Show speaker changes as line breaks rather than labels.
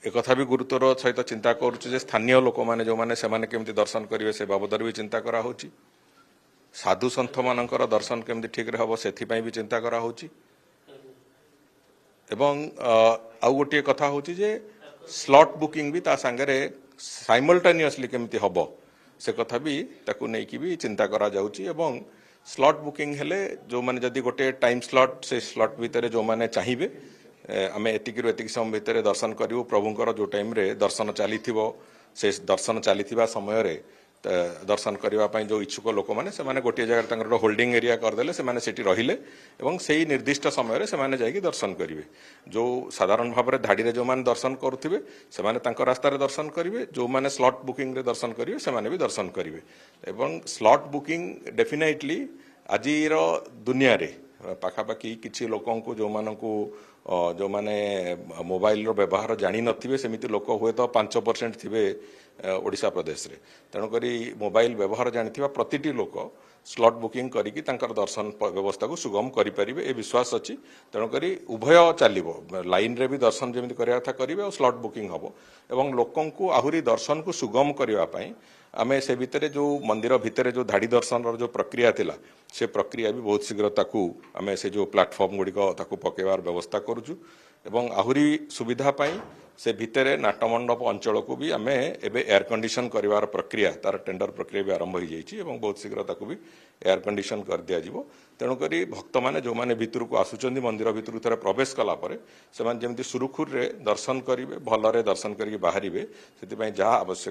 एक कथा भी गुरुत्वर सहित चिंता करुचे स्थानीय लोक मैंने जो मैंने से केमती दर्शन करेंगे से बाबद भी चिंता करा होची। साधु सन्थ मानकर दर्शन केमती ठीक रे हबो सेथिपई भी चिंता करा होची। एवं आउ गोटे कथा होची जे स्लॉट बुकिंग भी ता संगे साइमल्टेनियसली केमती हबो से कथा भी ताकू नहीं कि भी चिंता करा जाउची। एवं स्लॉट बुकिंग हेले जो माने जदी गोटे टाइम स्लॉट से स्लॉट भितर जो माने चाहिए आम एतिक समय भितर दर्शन करूँ प्रभुंर जो टाइम रे दर्शन चली से दर्शन चली समय रे दर्शन करने जो इच्छुक लोक मैंने गोटे जगह होल्डिंग एरिया करदे से रहिले एवं से ही निर्दिष्ट समय से जाकि दर्शन करेंगे। जो साधारण भाव में धाड़ी जो मैंने दर्शन करुवे से रास्तार दर्शन करेंगे, जो मैंने स्लॉट बुकिंग रे दर्शन करेंगे से भी दर्शन करेंगे। एवं स्लॉट बुकिंग डेफिनेटली आज दुनिया रे पाखापाखि किसी लोक जो मानू जो माने मोबाइल रो व्यवहार जानी नथिबे सेमिति लोक हुए तो 5% थिबे ओडिशा प्रदेश रे। तेणुकरी मोबाइल व्यवहार जानिथिबा प्रतिटी लोक स्लॉट बुकिंग करिकी तांकर दर्शन व्यवस्था को सुगम करि परिबे ए विश्वास अछि। तेणुकरी उभय चलिबो लाइन रे भी दर्शन जेमिति करिया था करिवे और स्लॉट बुकिंग हबो एवं लोकन को आहुरी दर्शन को सुगम करिवा पई आमे से भितरे जो मंदिर भितरे जो धाड़ी दर्शन जो प्रक्रिया थिला से प्रक्रिया भी बहुत शीघ्र ताकू आमे से जो प्लेटफॉर्म गुड़िक ताकू पकेबार व्यवस्था करूछु एवं आहुरी सुविधा पाई से भितरे नाटमंडप अंचल को भी आमे एबे एयर कंडीशन करिवार प्रक्रिया तार टेंडर प्रक्रिया भी आरंभ हो जाइछि एवं बहुत शीघ्र ताकू भी एयर कंडीशन कर दिया जिवो। तेणुकरी भक्त माने जो माने भितर को आसुचंदी मंदिर भितर थरे प्रवेश कला परे से माने जेमति सुरुखुर रे दर्शन करिवे भलरे दर्शन करिके बाहरिवे सेति पई जहा आवश्यक